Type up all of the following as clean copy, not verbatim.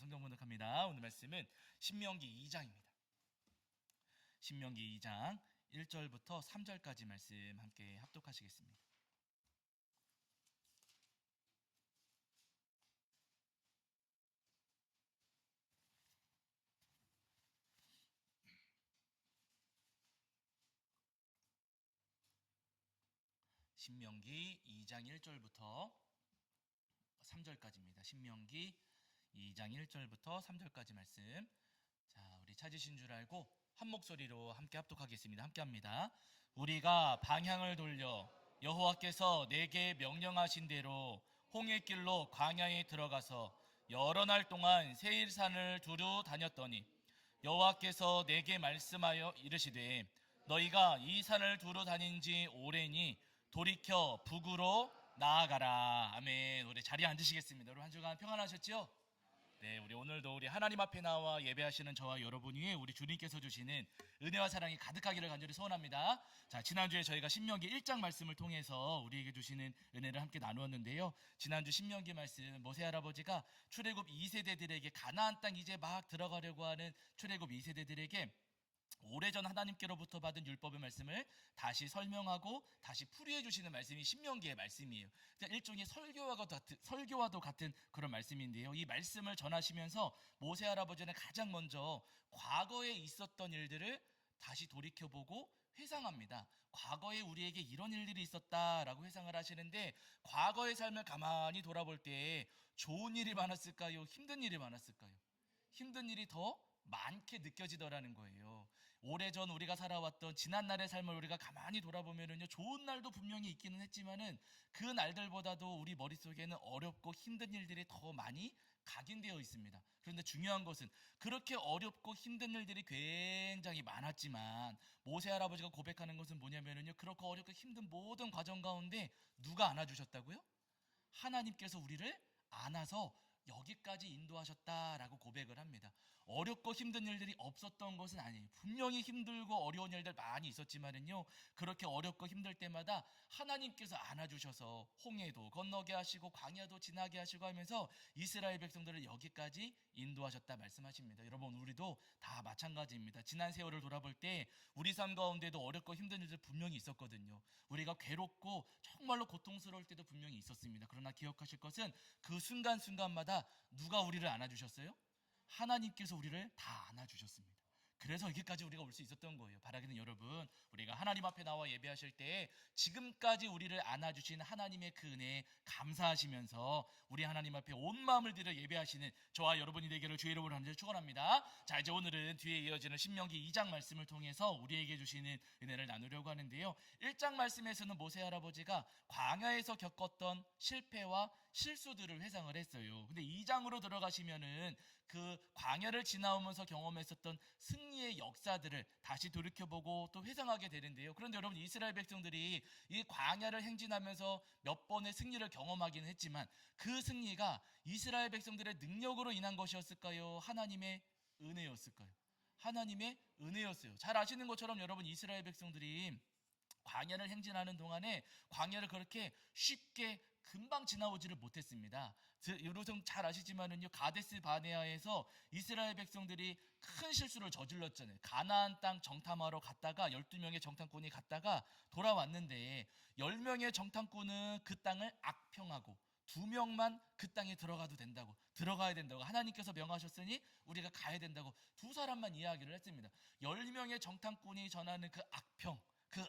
성경 봉독합니다. 오늘 말씀은 신명기 2장입니다. 신명기 2장 1절부터 3절까지 말씀 함께 합독하시겠습니다. 신명기 2장 1절부터 3절까지입니다. 신명기 2장 1절부터 3절까지 말씀. 자, 우리 찾으신 줄 알고 한 목소리로 함께 합독하겠습니다. 함께 합니다. 우리가 방향을 돌려 여호와께서 내게 명령하신 대로 홍해길로 광야에 들어가서 여러 날 동안 세일산을 두루 다녔더니 여호와께서 내게 말씀하여 이르시되 너희가 이 산을 두루 다닌 지 오래니 돌이켜 북으로 나아가라. 아멘. 우리 자리에 앉으시겠습니다. 여러분 한 주간 평안하셨죠? 네, 우리 오늘도 우리 하나님 앞에 나와 예배하시는 저와 여러분 위에 우리 주님께서 주시는 은혜와 사랑이 가득하기를 간절히 소원합니다. 자, 지난주에 저희가 신명기 1장 말씀을 통해서 우리에게 주시는 은혜를 함께 나누었는데요. 지난주 신명기 말씀, 모세 할아버지가 출애굽 2세대들에게 가나안 땅 이제 막 들어가려고 하는 출애굽 2세대들에게 오래전 하나님께로부터 받은 율법의 말씀을 다시 설명하고 다시 풀이해 주시는 말씀이 신명기의 말씀이에요. 일종의 설교와도 같은 그런 말씀인데요. 이 말씀을 전하시면서 모세 할아버지는 가장 먼저 과거에 있었던 일들을 다시 돌이켜보고 회상합니다. 과거에 우리에게 이런 일들이 있었다라고 회상을 하시는데, 과거의 삶을 가만히 돌아볼 때 좋은 일이 많았을까요? 힘든 일이 많았을까요? 힘든 일이 더 많게 느껴지더라는 거예요. 오래전 우리가 살아왔던 지난날의 삶을 우리가 가만히 돌아보면은요, 좋은 날도 분명히 있기는 했지만은 그 날들보다도 우리 머릿속에는 어렵고 힘든 일들이 더 많이 각인되어 있습니다. 그런데 중요한 것은 그렇게 어렵고 힘든 일들이 굉장히 많았지만 모세 할아버지가 고백하는 것은 뭐냐면은요, 그렇게 어렵고 힘든 모든 과정 가운데 누가 안아주셨다고요? 하나님께서 우리를 안아서 여기까지 인도하셨다라고 고백을 합니다. 어렵고 힘든 일들이 없었던 것은 아니에요. 분명히 힘들고 어려운 일들 많이 있었지만은요, 그렇게 어렵고 힘들 때마다 하나님께서 안아주셔서 홍해도 건너게 하시고 광야도 지나게 하시고 하면서 이스라엘 백성들을 여기까지 인도하셨다 말씀하십니다. 여러분, 우리도 다 마찬가지입니다. 지난 세월을 돌아볼 때 우리 삶 가운데도 어렵고 힘든 일들 분명히 있었거든요. 우리가 괴롭고 정말로 고통스러울 때도 분명히 있었습니다. 그러나 기억하실 것은 그 순간순간마다 누가 우리를 안아주셨어요? 하나님께서 우리를 다 안아주셨습니다. 그래서 여기까지 우리가 올 수 있었던 거예요. 바라기는 여러분, 우리가 하나님 앞에 나와 예배하실 때 지금까지 우리를 안아주신 하나님의 그 은혜에 감사하시면서 우리 하나님 앞에 온 마음을 들여 예배하시는 저와 여러분이 되기를 주의 이름으로 간절히 축원합니다. 자, 이제 오늘은 뒤에 이어지는 신명기 2장 말씀을 통해서 우리에게 주시는 은혜를 나누려고 하는데요. 1장 말씀에서는 모세 할아버지가 광야에서 겪었던 실패와 실수들을 회상을 했어요. 근데 2장으로 들어가시면은 그 광야를 지나오면서 경험했었던 승리의 역사들을 다시 돌이켜보고 또 회상하게 되는데요. 그런데 여러분, 이스라엘 백성들이 이 광야를 행진하면서 몇 번의 승리를 경험하기는 했지만 그 승리가 이스라엘 백성들의 능력으로 인한 것이었을까요? 하나님의 은혜였을까요? 하나님의 은혜였어요. 잘 아시는 것처럼 여러분, 이스라엘 백성들이 광야를 행진하는 동안에 광야를 그렇게 쉽게 금방 지나오지를 못했습니다. 여러분 잘 아시지만은요, 가데스 바네아에서 이스라엘 백성들이 큰 실수를 저질렀잖아요. 가나안 땅 정탐하러 갔다가 12명의 정탐꾼이 갔다가 돌아왔는데 10명의 정탐꾼은 그 땅을 악평하고 2명만 그 땅에 들어가야 된다고 하나님께서 명하셨으니 우리가 가야 된다고 두 사람만 이야기를 했습니다. 10명의 정탐꾼이 전하는 그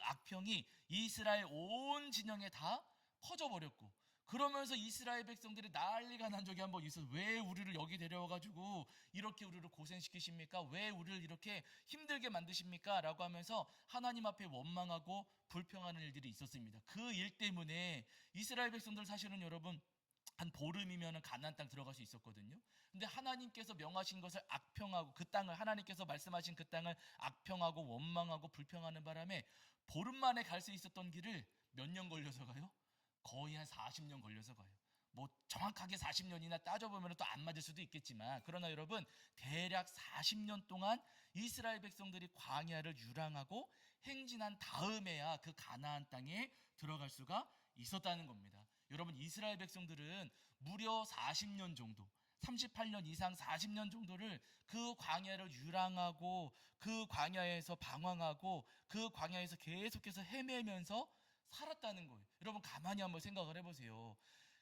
악평이 이스라엘 온 진영에 다 퍼져버렸고, 그러면서 이스라엘 백성들이 난리가 난 적이 한번 있어서, 왜 우리를 여기 데려와가지고 이렇게 우리를 고생시키십니까? 왜 우리를 이렇게 힘들게 만드십니까? 라고 하면서 하나님 앞에 원망하고 불평하는 일들이 있었습니다. 그 일 때문에 이스라엘 백성들 사실은 여러분 한 보름이면 가나안 땅 들어갈 수 있었거든요. 근데 하나님께서 명하신 것을 악평하고 그 땅을, 하나님께서 말씀하신 그 땅을 악평하고 원망하고 불평하는 바람에 보름 만에 갈 수 있었던 길을 몇 년 걸려서 가요? 거의 한 40년 걸려서 가요. 뭐 정확하게 40년이나 따져보면 또 안 맞을 수도 있겠지만, 그러나 여러분 대략 40년 동안 이스라엘 백성들이 광야를 유랑하고 행진한 다음에야 그 가나안 땅에 들어갈 수가 있었다는 겁니다. 여러분, 이스라엘 백성들은 무려 40년 정도 38년 이상 40년 정도를 그 광야를 유랑하고 그 광야에서 방황하고 그 광야에서 계속해서 헤매면서 살았다는 거예요. 여러분 가만히 한번 생각을 해보세요.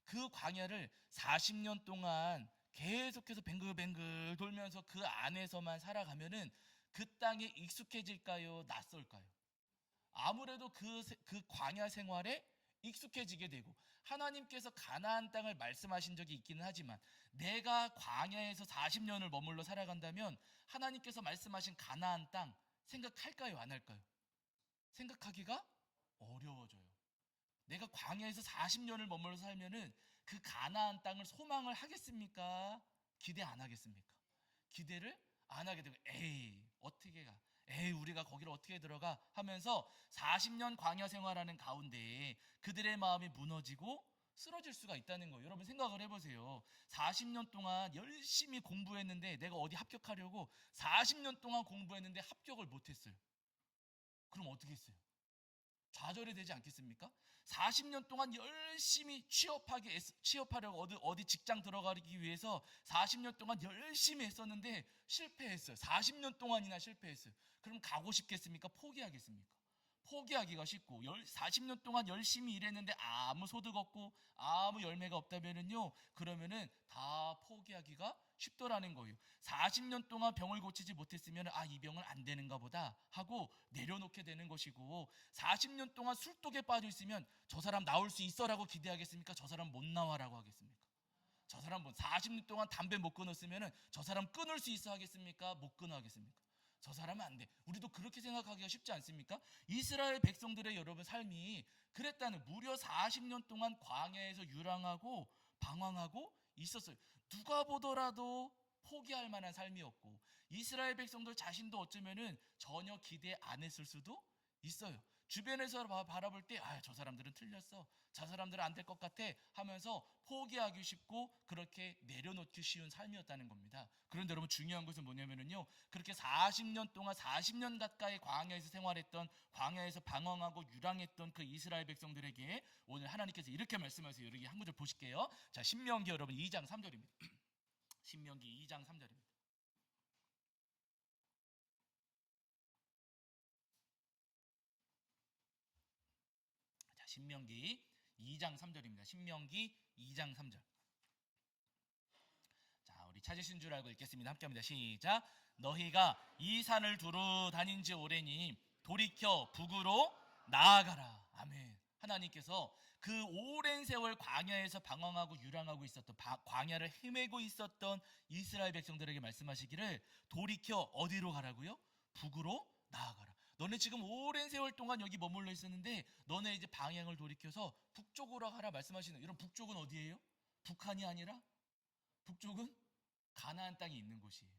그 광야를 40년 동안 계속해서 뱅글뱅글 돌면서 그 안에서만 살아가면은 그 땅에 익숙해질까요? 낯설까요? 아무래도 그 광야 생활에 익숙해지게 되고, 하나님께서 가나안 땅을 말씀하신 적이 있기는 하지만 내가 광야에서 40년을 머물러 살아간다면 하나님께서 말씀하신 가나안 땅 생각할까요? 안 할까요? 생각하기가 어려워져요. 내가 광야에서 40년을 머물러 살면은 그 가나안 땅을 소망을 하겠습니까? 기대 안 하겠습니까? 기대를 안 하게 되고, 에이 어떻게 가, 에이 우리가 거기를 어떻게 들어가 하면서 40년 광야 생활하는 가운데 그들의 마음이 무너지고 쓰러질 수가 있다는 거예요. 여러분 생각을 해보세요. 40년 동안 열심히 공부했는데, 내가 어디 합격하려고 40년 동안 공부했는데 합격을 못했어요. 그럼 어떻게 했어요? 좌절이 되지 않겠습니까? 40년 동안 열심히 취업하려고 어디 직장 들어가기 위해서 40년 동안 열심히 했었는데 실패했어요. 40년 동안이나 실패했어요. 그럼 가고 싶겠습니까? 포기하겠습니까? 포기하기가 쉽고, 40년 동안 열심히 일했는데 아무 소득 없고 아무 열매가 없다면은요, 그러면은 다 포기하기가 쉽더라는 거예요. 40년 동안 병을 고치지 못했으면 이 병은 안 되는가 보다 하고 내려놓게 되는 것이고, 40년 동안 술독에 빠져 있으면 저 사람 나올 수 있어라고 기대하겠습니까? 저 사람 못 나와라고 하겠습니까? 저 사람 40년 동안 담배 못 끊었으면 저 사람 끊을 수 있어 하겠습니까? 못 끊어 하겠습니까? 저 사람은 안 돼. 우리도 그렇게 생각하기가 쉽지 않습니까? 이스라엘 백성들의 여러분 삶이 그랬다는, 무려 40년 동안 광야에서 유랑하고 방황하고 있었어요. 누가 보더라도 포기할 만한 삶이었고, 이스라엘 백성들 자신도 어쩌면은 전혀 기대 안 했을 수도 있어요. 주변에서 바라볼 때 저 사람들은 틀렸어, 저 사람들은 안 될 것 같아 하면서 포기하기 쉽고 그렇게 내려놓기 쉬운 삶이었다는 겁니다. 그런데 여러분 중요한 것은 뭐냐면요, 그렇게 40년 동안 40년 가까이 광야에서 생활했던, 광야에서 방황하고 유랑했던 그 이스라엘 백성들에게 오늘 하나님께서 이렇게 말씀하세요. 여기 한 구절 보실게요. 자, 신명기 여러분 2장 3절입니다. 신명기 2장 3절입니다. 자, 신명기 2장 3절입니다. 신명기 2장 3절. 자, 우리 찾으신 줄 알고 읽겠습니다. 함께합니다. 시작. 너희가 이 산을 두루 다닌 지 오래니 돌이켜 북으로 나아가라. 아멘. 하나님께서 그 오랜 세월 광야에서 방황하고 유랑하고 있었던, 광야를 헤매고 있었던 이스라엘 백성들에게 말씀하시기를, 돌이켜 어디로 가라고요? 북으로 나아가라. 너네 지금 오랜 세월 동안 여기 머물러 있었는데 너네 이제 방향을 돌이켜서 북쪽으로 가라 말씀하시는. 이런 북쪽은 어디예요? 북한이 아니라 북쪽은 가나안 땅이 있는 곳이에요.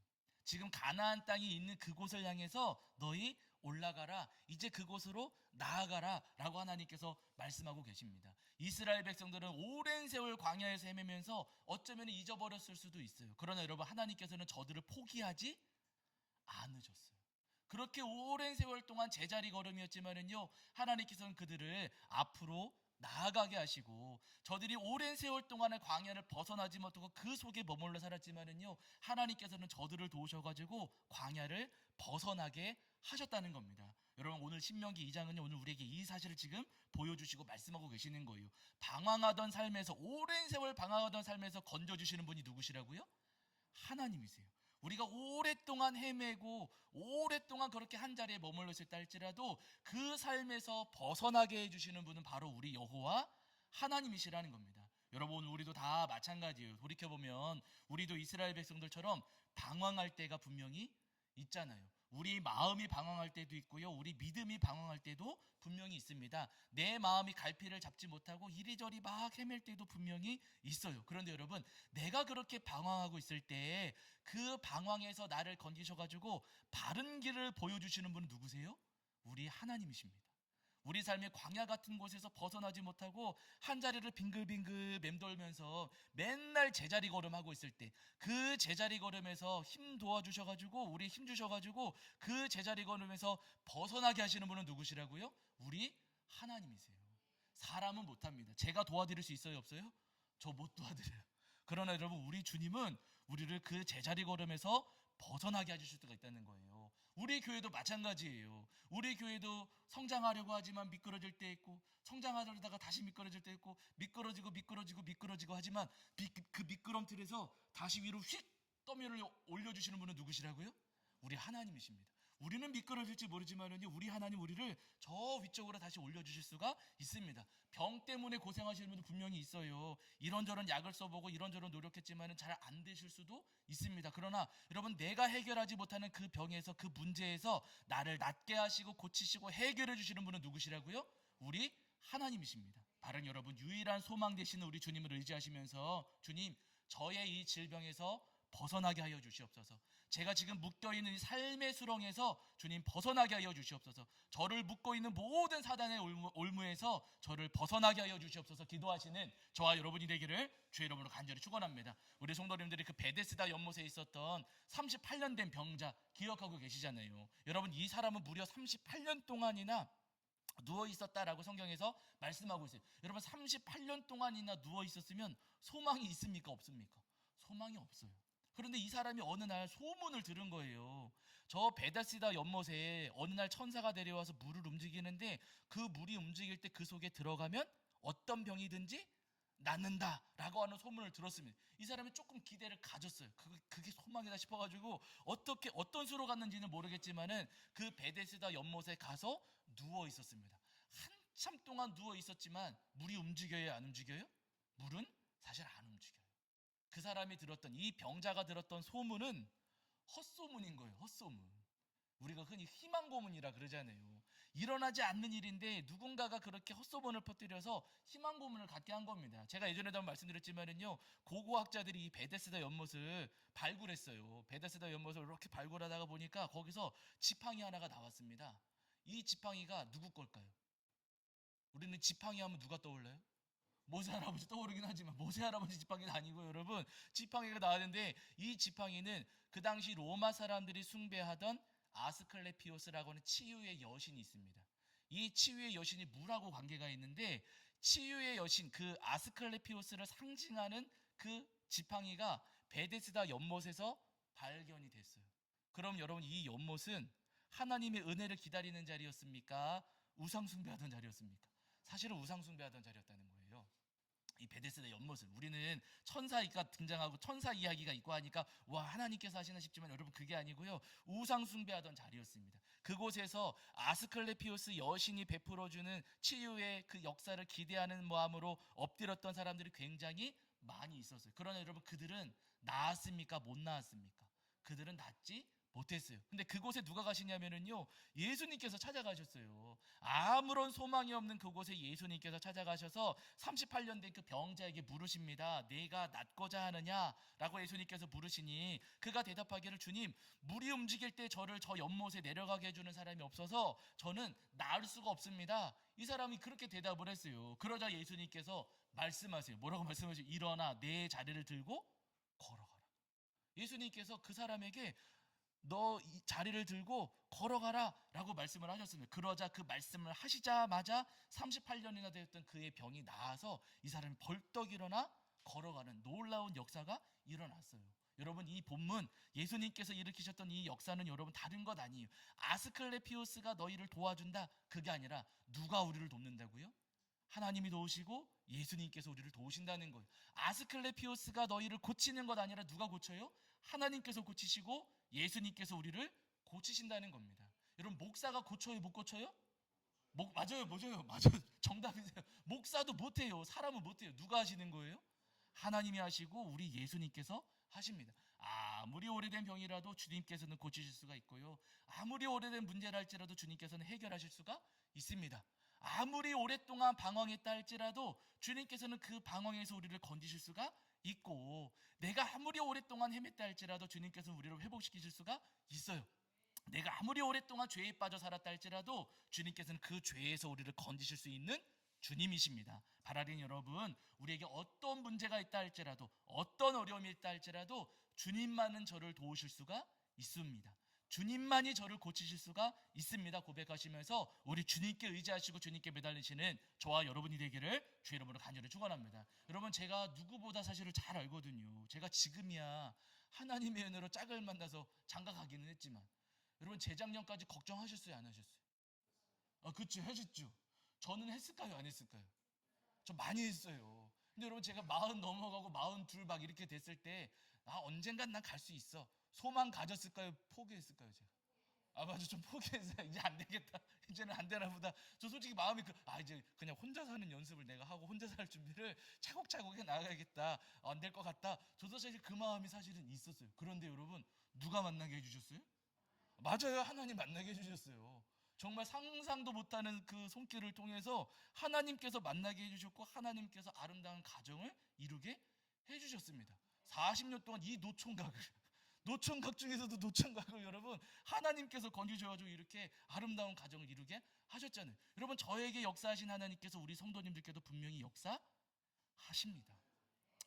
지금 가나안 땅이 있는 그곳을 향해서 너희 올라가라, 이제 그곳으로 나아가라 라고 하나님께서 말씀하고 계십니다. 이스라엘 백성들은 오랜 세월 광야에서 헤매면서 어쩌면 잊어버렸을 수도 있어요. 그러나 여러분, 하나님께서는 저들을 포기하지 않으셨어요. 그렇게 오랜 세월 동안 제자리 걸음이었지만은요, 하나님께서는 그들을 앞으로 나아가게 하시고, 저들이 오랜 세월 동안의 광야를 벗어나지 못하고 그 속에 머물러 살았지만은요, 하나님께서는 저들을 도우셔가지고 광야를 벗어나게 하셨다는 겁니다. 여러분, 오늘 신명기 2장은요, 오늘 우리에게 이 사실을 지금 보여주시고 말씀하고 계시는 거예요. 방황하던 삶에서, 오랜 세월 방황하던 삶에서 건져주시는 분이 누구시라고요? 하나님이세요. 우리가 오랫동안 헤매고 오랫동안 그렇게 한 자리에 머물러 있었다 할지라도 그 삶에서 벗어나게 해주시는 분은 바로 우리 여호와 하나님이시라는 겁니다. 여러분, 우리도 다 마찬가지예요. 돌이켜보면 우리도 이스라엘 백성들처럼 방황할 때가 분명히 있잖아요. 우리 마음이 방황할 때도 있고요, 우리 믿음이 방황할 때도 분명히 있습니다. 내 마음이 갈피를 잡지 못하고 이리저리 막 헤맬 때도 분명히 있어요. 그런데 여러분, 내가 그렇게 방황하고 있을 때 그 방황에서 나를 건지셔가지고 바른 길을 보여주시는 분은 누구세요? 우리 하나님이십니다. 우리 삶의 광야 같은 곳에서 벗어나지 못하고 한 자리를 빙글빙글 맴돌면서 맨날 제자리 걸음하고 있을 때, 그 제자리 걸음에서 힘 도와주셔가지고, 우리 힘 주셔가지고 그 제자리 걸음에서 벗어나게 하시는 분은 누구시라고요? 우리 하나님이세요. 사람은 못합니다. 제가 도와드릴 수 있어요, 없어요? 저 못 도와드려요. 그러나 여러분, 우리 주님은 우리를 그 제자리 걸음에서 벗어나게 해주실 수가 있다는 거예요. 우리 교회도 마찬가지예요. 우리 교회도 성장하려고 하지만 미끄러질 때 있고, 성장하려다가 다시 미끄러질 때 있고, 미끄러지고 하지만 그 미끄럼틀에서 다시 위로 휙 떠밀을 올려주시는 분은 누구시라고요? 우리 하나님이십니다. 우리는 미끄러질지 모르지만은요, 우리 하나님 우리를 저 위쪽으로 다시 올려주실 수가 있습니다. 병 때문에 고생하시는 분도 분명히 있어요. 이런저런 약을 써보고 이런저런 노력했지만은 잘 안 되실 수도 있습니다. 그러나 여러분, 내가 해결하지 못하는 그 병에서, 그 문제에서 나를 낫게 하시고 고치시고 해결해 주시는 분은 누구시라고요? 우리 하나님이십니다. 바른 여러분, 유일한 소망 되시는 우리 주님을 의지하시면서, 주님, 저의 이 질병에서 벗어나게 하여 주시옵소서. 제가 지금 묶여있는 이 삶의 수렁에서 주님 벗어나게 하여 주시옵소서. 저를 묶고 있는 모든 사단의 올무에서 저를 벗어나게 하여 주시옵소서. 기도하시는 저와 여러분이 되기를 주의 이름으로 간절히 축원합니다. 우리 성도님들이 그 베데스다 연못에 있었던 38년 된 병자 기억하고 계시잖아요. 여러분, 이 사람은 무려 38년 동안이나 누워 있었다라고 성경에서 말씀하고 있어요. 여러분, 38년 동안이나 누워 있었으면 소망이 있습니까? 없습니까? 소망이 없어요. 그런데 이 사람이 어느 날 소문을 들은 거예요. 저 베데스다 연못에 어느 날 천사가 내려와서 물을 움직이는데, 그 물이 움직일 때 그 속에 들어가면 어떤 병이든지 낫는다라고 하는 소문을 들었습니다. 이 사람이 조금 기대를 가졌어요. 그게 소망이다 싶어가지고 어떤 수로 갔는지는 모르겠지만은 그 베데스다 연못에 가서 누워 있었습니다. 한참 동안 누워 있었지만 물이 움직여요, 안 움직여요? 물은 사실 안 움직여요. 그 사람이 들었던, 이 병자가 들었던 소문은 헛소문인 거예요. 헛소문. 우리가 흔히 희망고문이라 그러잖아요. 일어나지 않는 일인데 누군가가 그렇게 헛소문을 퍼뜨려서 희망고문을 갖게 한 겁니다. 제가 예전에도 한번 말씀드렸지만은요, 고고학자들이 이 베데스다 연못을 발굴했어요. 베데스다 연못을 이렇게 발굴하다가 보니까 거기서 지팡이 하나가 나왔습니다. 이 지팡이가 누구 걸까요? 우리는 지팡이 하면 누가 떠올라요? 모세 할아버지 떠오르긴 하지만 모세 할아버지 지팡이는 아니고, 여러분, 지팡이가 나왔는데, 이 지팡이는 그 당시 로마 사람들이 숭배하던 아스클레피오스라고 하는 치유의 여신이 있습니다. 이 치유의 여신이 물하고 관계가 있는데, 치유의 여신 그 아스클레피오스를 상징하는 그 지팡이가 베데스다 연못에서 발견이 됐어요. 그럼 여러분, 이 연못은 하나님의 은혜를 기다리는 자리였습니까? 우상 숭배하던 자리였습니까? 사실은 우상 숭배하던 자리였다는 거예요. 이 베데스다 연못은, 우리는 천사가 등장하고 천사 이야기가 있고 하니까 와, 하나님께서 하시나 싶지만 여러분, 그게 아니고요, 우상 숭배하던 자리였습니다. 그곳에서 아스클레피오스 여신이 베풀어주는 치유의 그 역사를 기대하는 마음으로 엎드렸던 사람들이 굉장히 많이 있었어요. 그러나 여러분, 그들은 나았습니까? 못 나았습니까? 그들은 낫지 못했어요. 근데 그곳에 누가 가시냐면은요, 예수님께서 찾아가셨어요. 아무런 소망이 없는 그곳에 예수님께서 찾아가셔서 38년 된 그 병자에게 물으십니다. 내가 낫고자 하느냐라고 예수님께서 물으시니, 그가 대답하기를, 주님, 물이 움직일 때 저를 저 연못에 내려가게 해주는 사람이 없어서 저는 나을 수가 없습니다. 이 사람이 그렇게 대답을 했어요. 그러자 예수님께서 말씀하세요. 뭐라고 말씀하세요? 일어나 내 자리를 들고 걸어가라. 예수님께서 그 사람에게 너 이 자리를 들고 걸어가라 라고 말씀을 하셨습니다. 그러자 그 말씀을 하시자마자 38년이나 되었던 그의 병이 나아서 이 사람이 벌떡 일어나 걸어가는 놀라운 역사가 일어났어요. 여러분, 이 본문, 예수님께서 일으키셨던 이 역사는 여러분, 다른 것 아니에요. 아스클레피오스가 너희를 도와준다, 그게 아니라 누가 우리를 돕는다고요? 하나님이 도우시고 예수님께서 우리를 도우신다는 거예요. 아스클레피오스가 너희를 고치는 것 아니라 누가 고쳐요? 하나님께서 고치시고 예수님께서 우리를 고치신다는 겁니다. 여러분, 목사가 고쳐요, 못 고쳐요? 맞아요. 정답이세요. 목사도 못해요. 사람은 못해요. 누가 하시는 거예요? 하나님이 하시고 우리 예수님께서 하십니다. 아무리 오래된 병이라도 주님께서는 고치실 수가 있고요, 아무리 오래된 문제라 할지라도 주님께서는 해결하실 수가 있습니다. 아무리 오랫동안 방황했다 할지라도 주님께서는 그 방황에서 우리를 건지실 수가 있고, 내가 아무리 오랫동안 헤맸다 할지라도 주님께서는 우리를 회복시키실 수가 있어요. 내가 아무리 오랫동안 죄에 빠져 살았다 할지라도 주님께서는 그 죄에서 우리를 건지실 수 있는 주님이십니다. 바라린 여러분, 우리에게 어떤 문제가 있다 할지라도, 어떤 어려움이 있다 할지라도 주님만은 저를 도우실 수가 있습니다. 주님만이 저를 고치실 수가 있습니다. 고백하시면서 우리 주님께 의지하시고 주님께 매달리시는 저와 여러분이 되기를 주의 이름으로 간절히 축원합니다. 여러분, 제가 누구보다 사실을 잘 알거든요. 제가 지금이야 하나님의 은혜로 짝을 만나서 장가가기는 했지만, 여러분 재작년까지 걱정하셨어요, 안 하셨어요? 그쵸, 하셨죠. 저는 했을까요, 안 했을까요? 저 많이 했어요. 근데 여러분, 제가 40 넘어가고 42 막 이렇게 됐을 때, 언젠간 난 갈 수 있어, 소망 가졌을까요, 포기했을까요, 제가? 맞아, 좀 포기했어요. 이제 안 되겠다, 이제는 안 되나 보다. 저 솔직히 마음이 이제 그냥 혼자 사는 연습을 내가 하고 혼자 살 준비를 차곡차곡 해 나가야겠다, 안 될 것 같다. 저도 사실 그 마음이 사실은 있었어요. 그런데 여러분, 누가 만나게 해주셨어요? 맞아요, 하나님 만나게 해주셨어요. 정말 상상도 못하는 그 손길을 통해서 하나님께서 만나게 해주셨고, 하나님께서 아름다운 가정을 이루게 해주셨습니다. 40년 동안 이 노총각을 노총각 중에서도 노총각을 여러분, 하나님께서 건지셔가지고 이렇게 아름다운 가정을 이루게 하셨잖아요. 여러분, 저에게 역사하신 하나님께서 우리 성도님들께도 분명히 역사하십니다.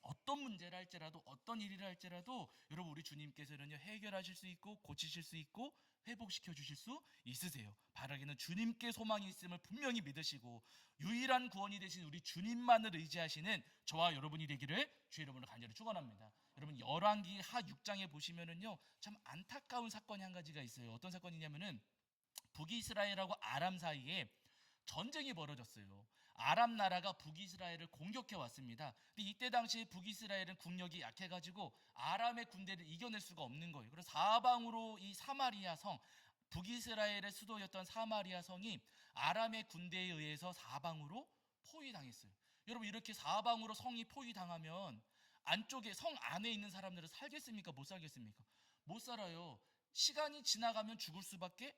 어떤 문제를 할지라도, 어떤 일이라 할지라도 여러분, 우리 주님께서는요, 해결하실 수 있고 고치실 수 있고 회복시켜 주실 수 있으세요. 바라기는 주님께 소망이 있음을 분명히 믿으시고, 유일한 구원이 되신 우리 주님만을 의지하시는 저와 여러분이 되기를 주의 이름으로 간절히 축원합니다. 여러분, 열왕기 하 6장에 보시면은요, 참 안타까운 사건이 한 가지가 있어요. 어떤 사건이냐면은 북이스라엘하고 아람 사이에 전쟁이 벌어졌어요. 아람 나라가 북이스라엘을 공격해 왔습니다. 근데 이때 당시에 북이스라엘은 국력이 약해가지고 아람의 군대를 이겨낼 수가 없는 거예요. 그래서 사방으로 이 사마리아 성, 북이스라엘의 수도였던 사마리아 성이 아람의 군대에 의해서 사방으로 포위당했어요. 여러분, 이렇게 사방으로 성이 포위당하면 안쪽에, 성 안에 있는 사람들은 살겠습니까? 못 살겠습니까? 못 살아요. 시간이 지나가면 죽을 수밖에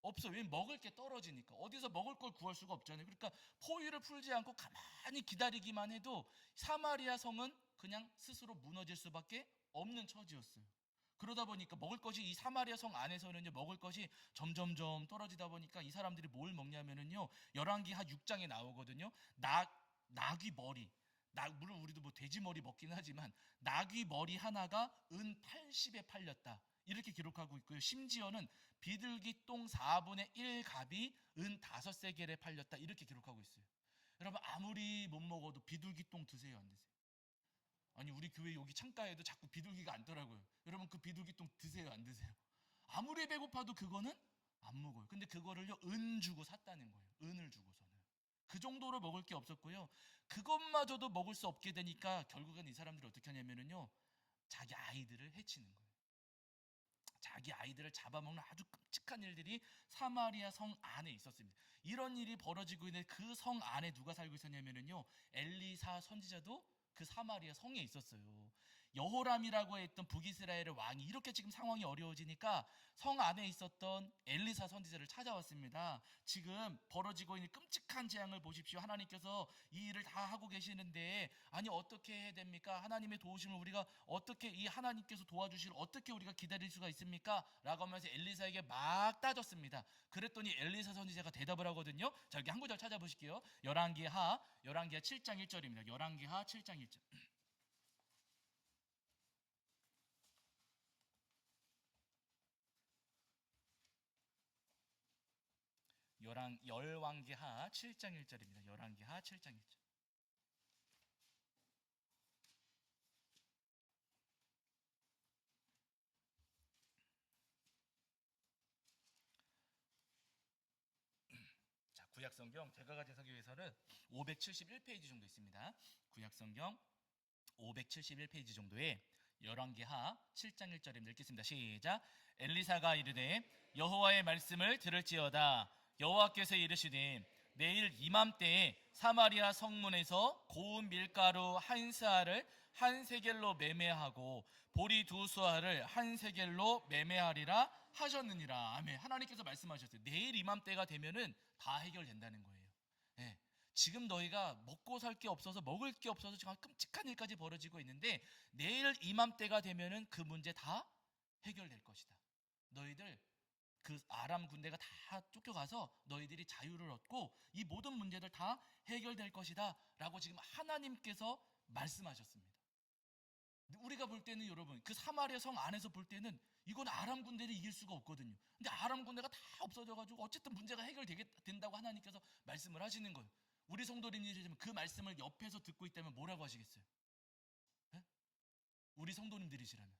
없어요. 왜? 먹을 게 떨어지니까. 어디서 먹을 걸 구할 수가 없잖아요. 그러니까 포위를 풀지 않고 가만히 기다리기만 해도 사마리아 성은 그냥 스스로 무너질 수밖에 없는 처지였어요. 그러다 보니까 먹을 것이, 이 사마리아 성 안에서는요, 먹을 것이 점점점 떨어지다 보니까 이 사람들이 뭘 먹냐면은요, 열왕기 하 6장에 나오거든요. 나귀 머리, 물론 우리도 뭐 돼지 머리 먹긴 하지만 나귀 머리 하나가 은 80에 팔렸다, 이렇게 기록하고 있고요. 심지어는 비둘기 똥 4분의 1 갑이 은 5세겔에 팔렸다, 이렇게 기록하고 있어요. 여러분, 아무리 못 먹어도 비둘기 똥 드세요, 안 드세요? 아니, 우리 교회 여기 창가에도 자꾸 비둘기가 앉더라고요. 여러분, 그 비둘기 똥 드세요, 안 드세요? 아무리 배고파도 그거는 안 먹어요. 근데 그거를요, 은 주고 샀다는 거예요. 은을 주고서는. 그 정도로 먹을 게 없었고요. 그것마저도 먹을 수 없게 되니까 결국엔 이 사람들이 어떻게 하냐면은요, 자기 아이들을 해치는 거예요. 자기 아이들을 잡아먹는 아주 끔찍한 일들이 사마리아 성 안에 있었습니다. 이런 일이 벌어지고 있는 그 성 안에 누가 살고 있었냐면요, 엘리사 선지자도 그 사마리아 성에 있었어요. 여호람이라고 했던 북이스라엘의 왕이 이렇게 지금 상황이 어려워지니까 성 안에 있었던 엘리사 선지자를 찾아왔습니다. 지금 벌어지고 있는 끔찍한 재앙을 보십시오. 하나님께서 이 일을 다 하고 계시는데, 아니 어떻게 해야 됩니까? 하나님의 도우심을 우리가 어떻게, 이 하나님께서 도와주실 어떻게 우리가 기다릴 수가 있습니까? 라고 하면서 엘리사에게 막 따졌습니다. 그랬더니 엘리사 선지자가 대답을 하거든요. 자, 여기 한 구절 찾아보실게요. 열왕기하 7장 1절입니다. 열왕기하 7장 1절. 열왕기하 7장 1절입니다. 열왕기하 7장 1절. 자, 구약성경 제가 가진 성경에서는 571페이지 정도 있습니다. 구약성경 571페이지 정도에 열왕기하 7장 1절입니다. 읽겠습니다. 시작. 엘리사가 이르되 여호와의 말씀을 들을지어다. 여호와께서 이르시되 내일 이맘때에 사마리아 성문에서 고운 밀가루 한 스아를 한 세겔로 매매하고 보리 두 수아를 한 세겔로 매매하리라 하셨느니라. 아멘. 하나님께서 말씀하셨어요. 내일 이맘때가 되면은 다 해결된다는 거예요. 예. 지금 너희가 먹고 살 게 없어서, 먹을 게 없어서 지금 끔찍한 일까지 벌어지고 있는데, 내일 이맘때가 되면은 그 문제 다 해결될 것이다. 너희들 그 아람 군대가 다 쫓겨가서 너희들이 자유를 얻고 이 모든 문제들 다 해결될 것이다 라고 지금 하나님께서 말씀하셨습니다. 우리가 볼 때는 여러분 그 사마리아 성 안에서 볼 때는 이건 아람 군대를 이길 수가 없거든요. 근데 아람 군대가 다 없어져가지고 어쨌든 문제가 해결된다고 하나님께서 말씀을 하시는 거예요. 우리 성도님들이라면 그 말씀을 옆에서 듣고 있다면 뭐라고 하시겠어요? 네? 우리 성도님들이시라면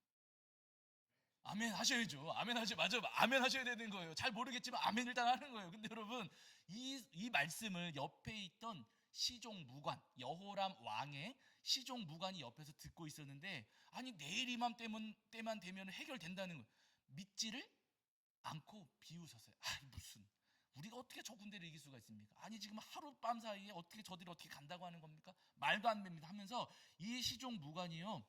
아멘 하셔야죠. 아멘 하셔 맞아. 아멘 하셔야 되는 거예요. 잘 모르겠지만 아멘 일단 하는 거예요. 근데 여러분 이 말씀을 옆에 있던 시종 무관 여호람 왕의 시종 무관이 옆에서 듣고 있었는데 아니 내일 때만 되면 해결된다는 거예요. 믿지를 않고 비웃었어요. 아 무슨 우리가 어떻게 저 군대를 이길 수가 있습니까? 아니 지금 하룻밤 사이에 어떻게 저들이 어떻게 간다고 하는 겁니까? 말도 안 됩니다 하면서 이 시종 무관이요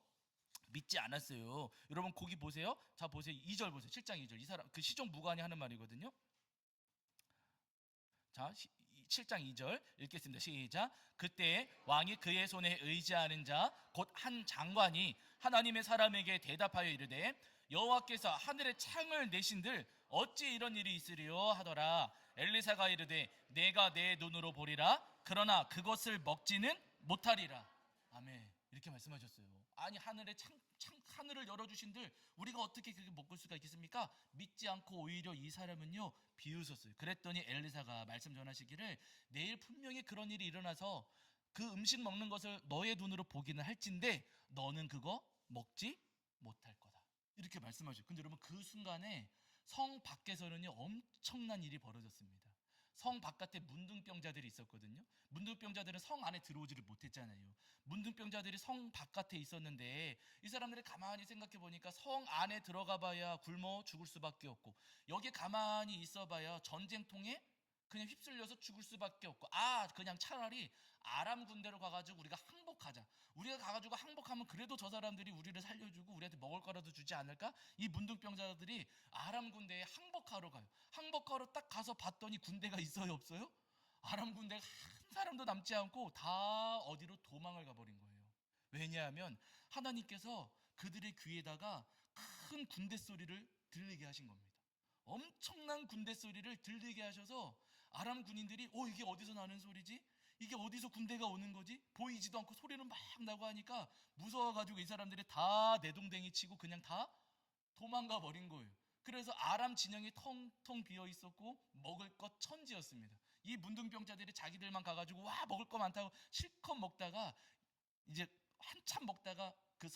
믿지 않았어요. 여러분 거기 보세요. 자 보세요. 2절 보세요. 7장 2절. 이 사람 그 시종 무관이 하는 말이거든요. 자 7장 2절 읽겠습니다. 시작. 그때 왕이 그의 손에 의지하는 자 곧 한 장관이 하나님의 사람에게 대답하여 이르되 여호와께서 하늘에 창을 내신들 어찌 이런 일이 있으리요 하더라. 엘리사가 이르되 내가 내 눈으로 보리라 그러나 그것을 먹지는 못하리라. 아멘. 이렇게 말씀하셨어요. 아니 하늘에 하늘을 열어주신들 우리가 어떻게 그렇게 먹을 수가 있겠습니까? 믿지 않고 오히려 이 사람은요 비웃었어요. 그랬더니 엘리사가 말씀 전하시기를 내일 분명히 그런 일이 일어나서 그 음식 먹는 것을 너의 눈으로 보기는 할진데 너는 그거 먹지 못할 거다. 이렇게 말씀하셨어요. 근데 여러분 그 순간에 성 밖에서는요 엄청난 일이 벌어졌습니다. 성 바깥에 문둥병자들이 있었거든요. 문둥병자들은 성 안에 들어오지를 못했잖아요. 문둥병자들이 성 바깥에 있었는데 이 사람들이 가만히 생각해 보니까 성 안에 들어가 봐야 굶어 죽을 수밖에 없고 여기 가만히 있어 봐야 전쟁통에 그냥 휩쓸려서 죽을 수밖에 없고 그냥 차라리 아람 군대로 가가지고 우리가 항복하자. 우리가 가가지고 항복하면 그래도 저 사람들이 우리를 살려주고 우리한테 먹을 거라도 주지 않을까? 이 문둥병자들이 아람 군대에 항복하러 가요. 항복하러 딱 가서 봤더니 군대가 있어요 없어요? 아람 군대가 한 사람도 남지 않고 다 어디로 도망을 가버린 거예요. 왜냐하면 하나님께서 그들의 귀에다가 큰 군대 소리를 들리게 하신 겁니다. 엄청난 군대 소리를 들리게 하셔서 아람 군인들이 이게 어디서 나는 소리지? 이게 어디서 군대가 오는 거지? 보이지도 않고 소리는 막 나고 하니까 무서워가지고 이 사람들이 다 내동댕이 치고 그냥 다 도망가 버린 거예요. 그래서 아람 진영이 텅텅 비어 있었고 먹을 것 천지였습니다. 이 문둥병자들이 자기들만 가가지고 와 먹을 거 많다고 실컷 먹다가 이제 한참 먹다가 그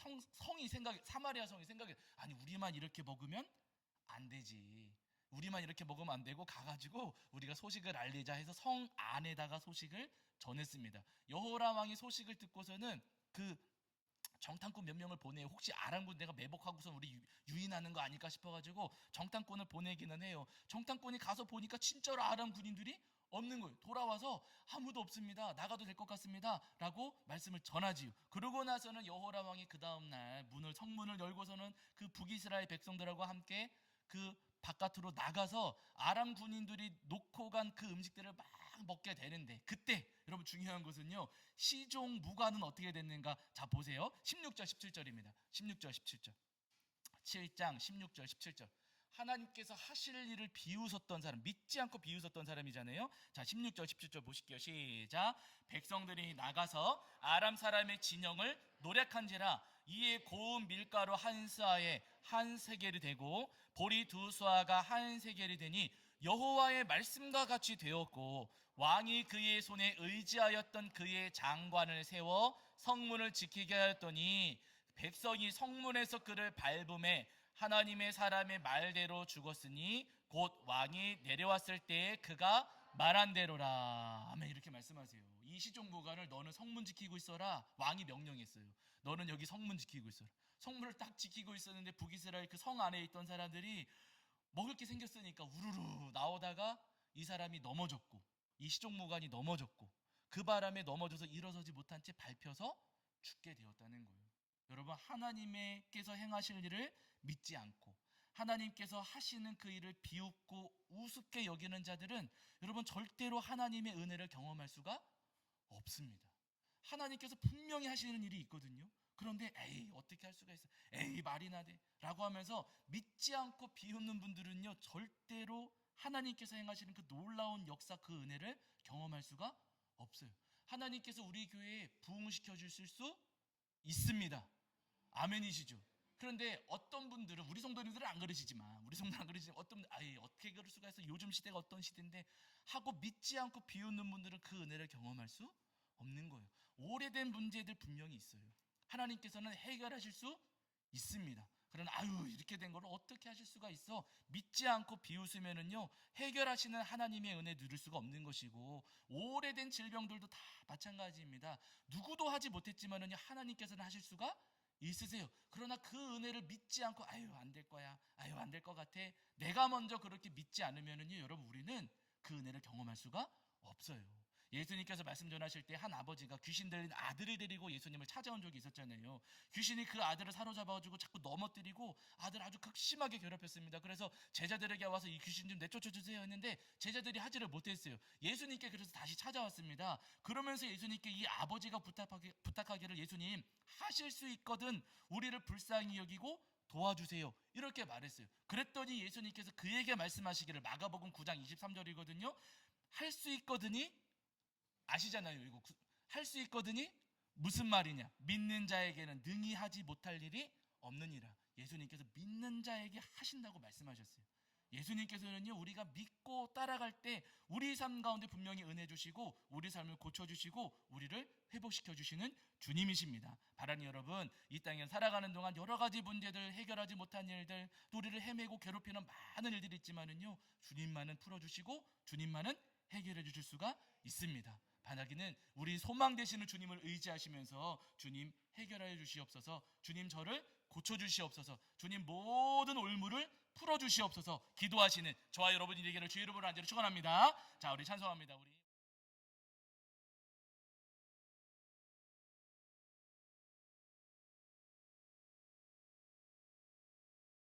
사마리아 성이 생각이 아니 우리만 이렇게 먹으면 안 되지. 우리만 이렇게 먹으면 안 되고 가가지고 우리가 소식을 알리자 해서 성 안에다가 소식을 전했습니다. 여호람 왕이 소식을 듣고서는 그 정탐꾼 몇 명을 보내요. 혹시 아람 군대가 매복하고서 우리 유인하는 거 아닐까 싶어가지고 정탐꾼을 보내기는 해요. 정탐꾼이 가서 보니까 진짜로 아람 군인들이 없는 거예요. 돌아와서 아무도 없습니다. 나가도 될 것 같습니다. 라고 말씀을 전하지요. 그러고 나서는 여호람 왕이 그 다음날 성문을 열고서는 그 북이스라엘 백성들하고 함께 그 바깥으로 나가서 아람 군인들이 놓고 간 그 음식들을 막 먹게 되는데 그때 여러분 중요한 것은요 시종 무관은 어떻게 됐는가. 자 보세요. 16절 17절입니다 16절 17절 7장 16절 17절 하나님께서 하실 일을 비웃었던 사람 믿지 않고 비웃었던 사람이잖아요. 자 16절 17절 보실게요. 시작. 백성들이 나가서 아람 사람의 진영을 노략한지라 이에 고운 밀가루 한 스아에 한 세겔이 되고 보리 두 수아가 한 세겔이 되니 여호와의 말씀과 같이 되었고 왕이 그의 손에 의지하였던 그의 장관을 세워 성문을 지키게 하였더니 백성이 성문에서 그를 밟음에 하나님의 사람의 말대로 죽었으니 곧 왕이 내려왔을 때에 그가 말한 대로라. 아멘. 이렇게 말씀하세요. 이 시종무관을 너는 성문 지키고 있어라. 왕이 명령했어요. 너는 여기 성문 지키고 있어라. 성문을 딱 지키고 있었는데 북이스라엘 그 성 안에 있던 사람들이 먹을 게 생겼으니까 우르르 나오다가 이 사람이 넘어졌고 이 시종무관이 넘어졌고 그 바람에 넘어져서 일어서지 못한 채 밟혀서 죽게 되었다는 거예요. 여러분 하나님께서 행하실 일을 믿지 않고 하나님께서 하시는 그 일을 비웃고 우습게 여기는 자들은 여러분 절대로 하나님의 은혜를 경험할 수가 없습니다. 하나님께서 분명히 하시는 일이 있거든요. 그런데 에이 어떻게 할 수가 있어, 에이 말이나 돼 라고 하면서 믿지 않고 비웃는 분들은요 절대로 하나님께서 행하시는 그 놀라운 역사 그 은혜를 경험할 수가 없어요. 하나님께서 우리 교회에 부흥시켜 주실 수 있습니다. 아멘이시죠. 그런데 어떤 분들은 우리 성도님들은 안 그러시지만 어떤 분들 아예 어떻게 그럴 수가 있어, 요즘 시대가 어떤 시대인데 하고 믿지 않고 비웃는 분들은 그 은혜를 경험할 수 없는 거예요. 오래된 문제들 분명히 있어요. 하나님께서는 해결하실 수 있습니다. 그러나 아유 이렇게 된 걸 어떻게 하실 수가 있어? 믿지 않고 비웃으면은요 해결하시는 하나님의 은혜 누릴 수가 없는 것이고, 오래된 질병들도 다 마찬가지입니다. 누구도 하지 못했지만은요 하나님께서는 하실 수가 있으세요. 그러나 그 은혜를 믿지 않고 아유 안 될 거야, 아유 안 될 것 같아, 내가 먼저 그렇게 믿지 않으면은요 여러분 우리는 그 은혜를 경험할 수가 없어요. 예수님께서 말씀 전하실 때 한 아버지가 귀신 들린 아들을 데리고 예수님을 찾아온 적이 있었잖아요. 귀신이 그 아들을 사로잡아가지고 자꾸 넘어뜨리고 아들 아주 극심하게 괴롭혔습니다. 그래서 제자들에게 와서 이 귀신 좀 내쫓아주세요 했는데 제자들이 하지를 못했어요. 예수님께 그래서 다시 찾아왔습니다. 그러면서 예수님께 이 아버지가 부탁하기를 예수님 하실 수 있거든 우리를 불쌍히 여기고 도와주세요 이렇게 말했어요. 그랬더니 예수님께서 그에게 말씀하시기를, 마가복음 9장 23절이거든요. 할 수 있거든이 아시잖아요. 이거 할 수 있거든이 무슨 말이냐? 믿는 자에게는 능히 하지 못할 일이 없느니라. 예수님께서 믿는 자에게 하신다고 말씀하셨어요. 예수님께서는요 우리가 믿고 따라갈 때 우리 삶 가운데 분명히 은혜 주시고 우리 삶을 고쳐주시고 우리를 회복시켜 주시는 주님이십니다. 바라니 여러분, 이 땅에 살아가는 동안 여러 가지 문제들, 해결하지 못한 일들, 또 우리를 헤매고 괴롭히는 많은 일들이 있지만은요 주님만은 풀어주시고 주님만은 해결해 주실 수가 있습니다. 바라기는 우리 소망 되시는 주님을 의지하시면서 주님 해결하여 주시옵소서, 주님 저를 고쳐주시옵소서, 주님 모든 올무를 풀어주시옵소서 기도하시는 저와 여러분이 되기를 주의 이름으로 간절히 축원합니다. 자, 우리 찬송합니다. 우리